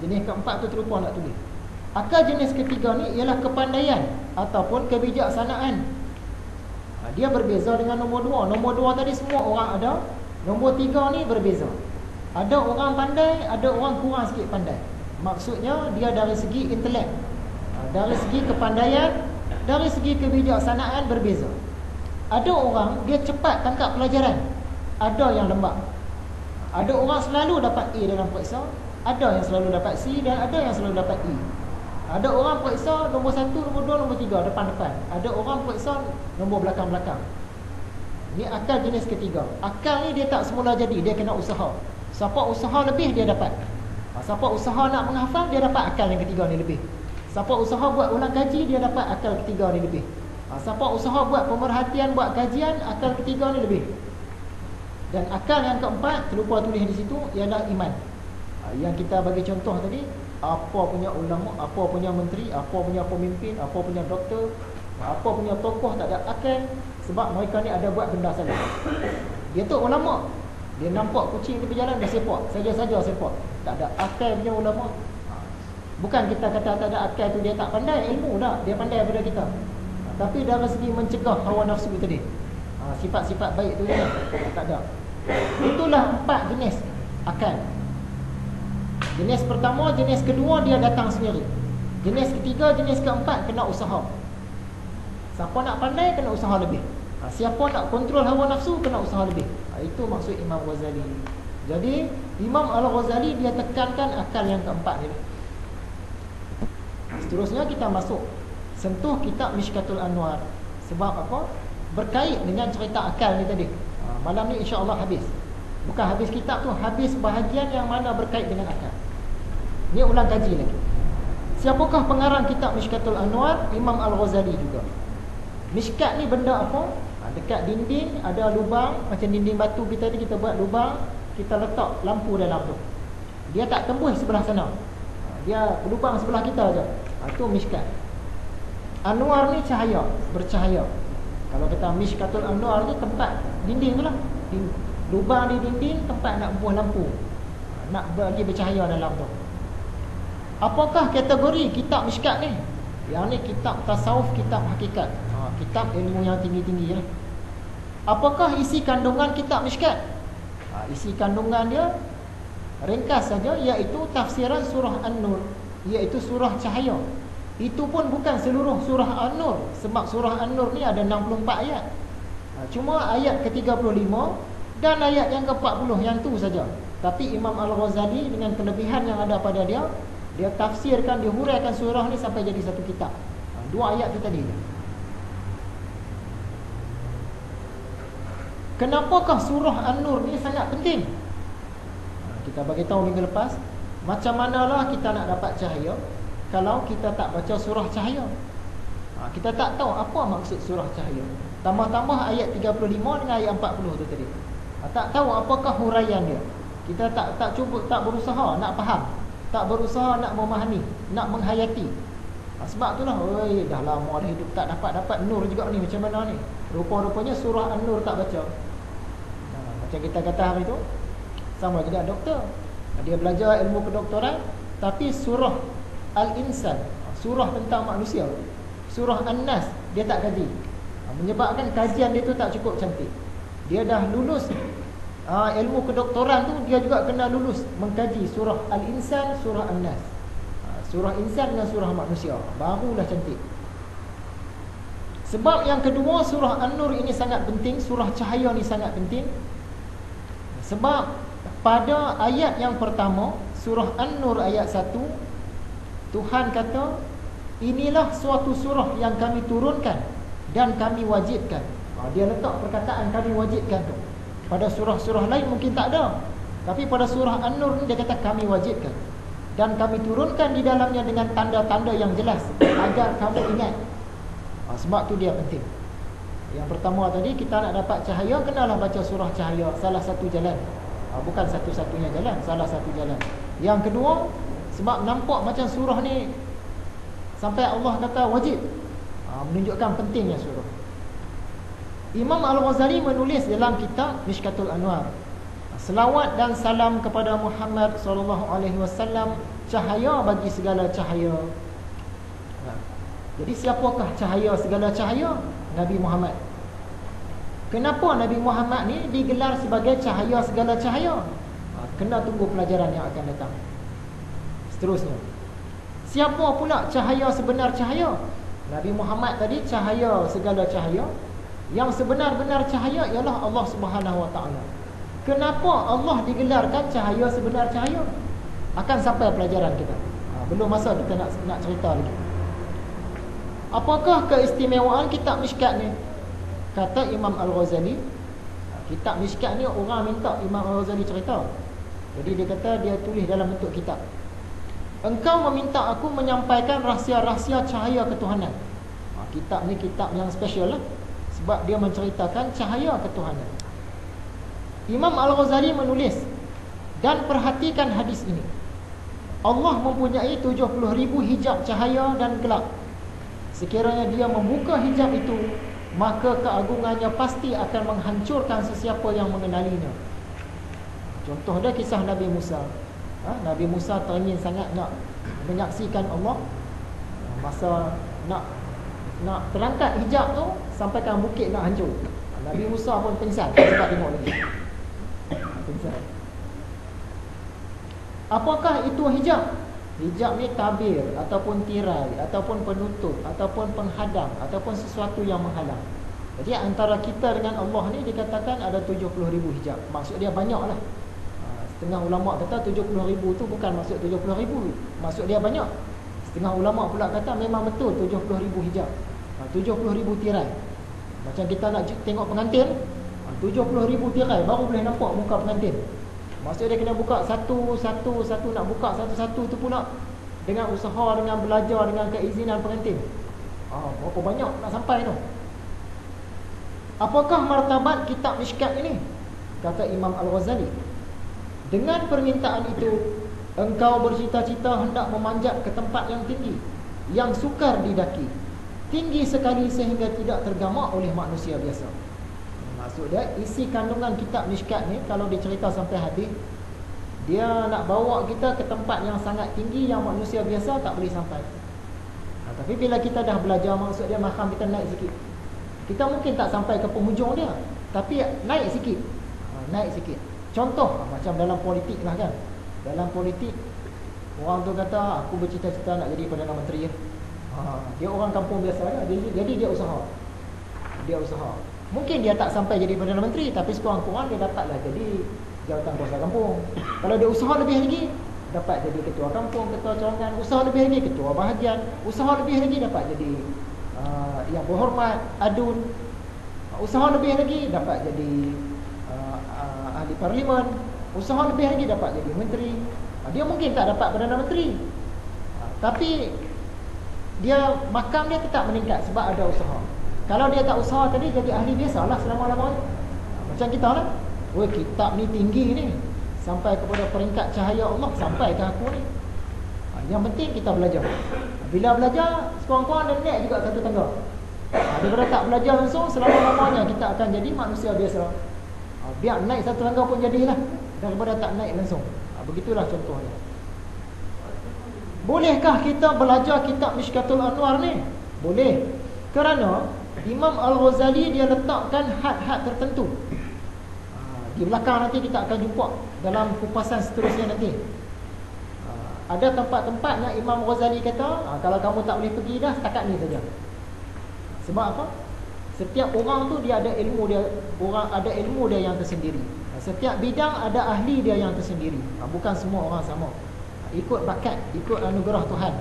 Jenis keempat tu terlupa nak tulis. Akal jenis ketiga ni ialah kepandaian ataupun kebijaksanaan. Dia berbeza dengan nombor dua. Nombor dua tadi semua orang ada. Nombor tiga ni berbeza. Ada orang pandai, ada orang kurang sikit pandai. Maksudnya dia dari segi intelek, dari segi kepandaian, dari segi kebijaksanaan berbeza. Ada orang dia cepat tangkap pelajaran, ada yang lambat. Ada orang selalu dapat A dalam periksa, ada yang selalu dapat C, dan ada yang selalu dapat E. Ada orang periksa nombor 1, nombor 2, nombor 3 depan-depan. Ada orang periksa nombor belakang-belakang. Ini akal jenis ketiga. Akal ni dia tak semula jadi, dia kena usaha. Siapa usaha lebih dia dapat. Siapa usaha nak menghafal dia dapat akal yang ketiga ni lebih. Siapa usaha buat ulang kaji dia dapat akal ketiga ni lebih. Siapa usaha buat pemerhatian, buat kajian, akal ketiga ni lebih. Dan akal yang keempat terlupa tulis di situ ialah iman. Yang kita bagi contoh tadi, apa punya ulama, apa punya menteri, apa punya pemimpin, apa punya doktor, apa punya tokoh tak ada akal sebab mereka ni ada buat benda salah. Dia tu ulama, dia nampak kucing tepi jalan dia sepak, saja-saja sepak. Tak ada akal punya ulama. Bukan kita kata tak ada akal tu dia tak pandai ilmu dah, dia pandai daripada kita. Tapi dari segi mencegah hawa nafsu tadi, sifat-sifat baik tu tak ada. Itulah 4 jenis akal. Jenis pertama, jenis kedua dia datang sendiri. Jenis ketiga, jenis keempat kena usaha. Siapa nak pandai kena usaha lebih. Siapa nak kontrol hawa nafsu kena usaha lebih. Itu maksud Imam Ghazali. Jadi Imam Al-Ghazali dia tekankan akal yang keempat ni. Seterusnya kita masuk sentuh kitab Mishkatul Anwar. Sebab apa? Berkait dengan cerita akal ni tadi. Malam ni insya-Allah habis. Bukan habis kitab tu, habis bahagian yang mana berkait dengan akal. Ni ulang kaji lagi. Siapakah pengarang kitab Mishkatul Anwar? Imam Al-Ghazali juga. Mishkat ni benda apa? Dekat dinding ada lubang, macam dinding batu kita ni, kita buat lubang, kita letak lampu dalam tu. Dia tak tembus sebelah sana. Dia lubang sebelah kita aja. Itu mishkat. Anwar ni cahaya, bercahaya. Kalau kita Mishkatul Anwar ni tempat dinding tu lah. Lubang di dinding tempat nak buah lampu, nak bagi bercahaya dalam tu. Apakah kategori kitab Mishkat ni? Yang ni kitab tasawuf, kitab hakikat, kitab ilmu yang tinggi-tinggi lah. Apakah isi kandungan kitab Mishkat? Isi kandungan dia ringkas saja, iaitu tafsiran surah An-Nur, iaitu surah cahaya. Itu pun bukan seluruh surah An-Nur, sebab surah An-Nur ni ada 64 ayat. Cuma ayat ke-35 dan ayat yang ke-40 yang tu saja. Tapi Imam Al-Ghazali dengan kelebihan yang ada pada dia, dia tafsirkan, dia huraikan surah ni sampai jadi satu kitab. 2 ayat tu tadi. Kenapakah surah An-Nur ni sangat penting? Kita bagi tahu minggu lepas, macam manalah kita nak dapat cahaya kalau kita tak baca surah cahaya. Kita tak tahu apa maksud surah cahaya. Tambah-tambah ayat 35 dengan ayat 40 tu tadi. Tak tahu apakah huraian dia. Kita tak cuba, tak berusaha nak faham, tak berusaha nak memahami, nak menghayati. Sebab itulah, oi, dah lama dah hidup tak dapat nur juga ni, macam mana ni? Rupa-rupanya surah An-Nur tak baca. Macam kita kata hari tu, sama juga doktor. Dia belajar ilmu kedoktoran, tapi surah Al-Insan, surah tentang manusia, surah An-Nas dia tak kaji. Menyebabkan kajian dia tu tak cukup cantik. Dia dah lulus ilmu kedoktoran tu, dia juga kena lulus mengkaji surah Al-Insan, surah An-Nas, surah Insan dengan surah manusia, barulah cantik. Sebab yang kedua, surah An-Nur ini sangat penting, surah cahaya ni sangat penting. Sebab pada ayat yang pertama, surah An-Nur ayat 1, Tuhan kata, inilah suatu surah yang kami turunkan dan kami wajibkan. Dia letak perkataan kami wajibkan tu. Pada surah-surah lain mungkin tak ada, tapi pada surah An-Nur ni dia kata kami wajibkan, dan kami turunkan di dalamnya dengan tanda-tanda yang jelas agar kamu ingat. Sebab tu dia penting. Yang pertama tadi, kita nak dapat cahaya, kenalah baca surah cahaya, salah satu jalan. Bukan satu-satunya jalan, salah satu jalan. Yang kedua, sebab nampak macam surah ni sampai Allah kata wajib, menunjukkan pentingnya surah. Imam Al-Ghazali menulis dalam kitab Mishkatul Anwar, Selawat dan salam kepada Muhammad sallallahu alaihi wasallam, cahaya bagi segala cahaya. Jadi siapakah cahaya segala cahaya? Nabi Muhammad. Kenapa Nabi Muhammad ni digelar sebagai cahaya segala cahaya? Kena tunggu pelajaran yang akan datang. Seterusnya, siapa pula cahaya sebenar cahaya? Nabi Muhammad tadi cahaya segala cahaya. Yang sebenar-benar cahaya ialah Allah Subhanahu Wa Taala. Kenapa Allah digelarkan cahaya sebenar cahaya? Akan sampai pelajaran kita. Belum masa kita nak cerita lagi. Apakah keistimewaan kitab Mishkat ni? Kata Imam Al-Ghazali, kitab Mishkat ni orang minta Imam Al-Ghazali cerita. Jadi dia kata dia tulis dalam bentuk kitab. Engkau meminta aku menyampaikan rahsia-rahsia cahaya ketuhanan. Kitab ni kitab yang special lah, sebab dia menceritakan cahaya ketuhanan. Imam Al-Ghazali menulis, dan perhatikan hadis ini. Allah mempunyai 70,000 hijab cahaya dan gelap. Sekiranya dia membuka hijab itu, maka keagungannya pasti akan menghancurkan sesiapa yang mengenalinya. Contoh dia kisah Nabi Musa. Nabi Musa teringin sangat nak menyaksikan Allah. Masa nak terangkat hijab tu, sampaikan bukit nak hancur. Nabi Musa pun pingsan sebab tengok lagi. Pingsan. Apakah itu hijab? Hijab ni tabir ataupun tirai ataupun penutup ataupun penghadang ataupun sesuatu yang menghalang. Jadi antara kita dengan Allah ni dikatakan ada 70,000 hijab. Maksud dia banyaklah. Setengah ulama kata 70,000 tu bukan maksud 70,000, maksud dia banyak. Setengah ulama pula kata memang betul 70,000 hijab. 70,000 tirai. Macam kita nak tengok pengantin, 70,000 tirai baru boleh nampak muka pengantin. Maksud dia kena buka satu-satu, nak buka satu-satu tu pula dengan usaha, dengan belajar, dengan keizinan pengantin. Berapa banyak nak sampai tu. Apakah martabat kitab Mishkat ini? Kata Imam Al-Ghazali, dengan permintaan itu engkau bercita-cita hendak memanjat ke tempat yang tinggi, yang sukar didaki, tinggi sekali sehingga tidak tergamak oleh manusia biasa. Maksud dia, isi kandungan kitab Mishkat ni kalau dicerita sampai habis, dia nak bawa kita ke tempat yang sangat tinggi yang manusia biasa tak boleh sampai. Tapi bila kita dah belajar, maksud dia maham kita naik sikit. Kita mungkin tak sampai ke penghujung dia, tapi naik sikit. Naik sikit. Contoh macam dalam politik lah kan. Dalam politik, orang tu kata aku bercita-cita nak jadi Perdana Menteri. Dia orang kampung biasa lah. Jadi dia usaha. Mungkin dia tak sampai jadi Perdana Menteri, tapi sekurang-kurang dia dapatlah jadi jawatan kuasa kampung. Kalau dia usaha lebih lagi, dapat jadi ketua kampung, ketua cawangan. Usaha lebih lagi, ketua bahagian. Usaha lebih lagi, dapat jadi yang berhormat, adun. Usaha lebih lagi, dapat jadi ahli parlimen. Usaha lebih lagi, dapat jadi menteri. Dia mungkin tak dapat Perdana Menteri, tapi dia makam dia tetap meningkat sebab ada usaha. Kalau dia tak usaha tadi, jadi ahli biasalah selama-lamanya. Macam kita lah. Kitab ni tinggi ni, sampai kepada peringkat cahaya Allah, sampai ke aku ni. Yang penting kita belajar. Bila belajar, sekurang-kurang dia naik juga satu tangga. Daripada tak belajar langsung, selama-lamanya kita akan jadi manusia biasa. Biar naik satu tangga pun jadilah, daripada tak naik langsung. Begitulah contohnya. Bolehkah kita belajar kitab Mishkatul Anwar ni? Boleh. Kerana Imam Al-Ghazali dia letakkan had-had tertentu. Di belakang nanti kita akan jumpa dalam kupasan seterusnya nanti. Ada tempat-tempat yang Imam Ghazali kata, kalau kamu tak boleh pergi dah, setakat ni saja. Sebab apa? Setiap orang tu dia ada ilmu dia, orang ada ilmu dia yang tersendiri. Setiap bidang ada ahli dia yang tersendiri. Bukan semua orang sama. Ikut bakat, ikut anugerah Tuhan.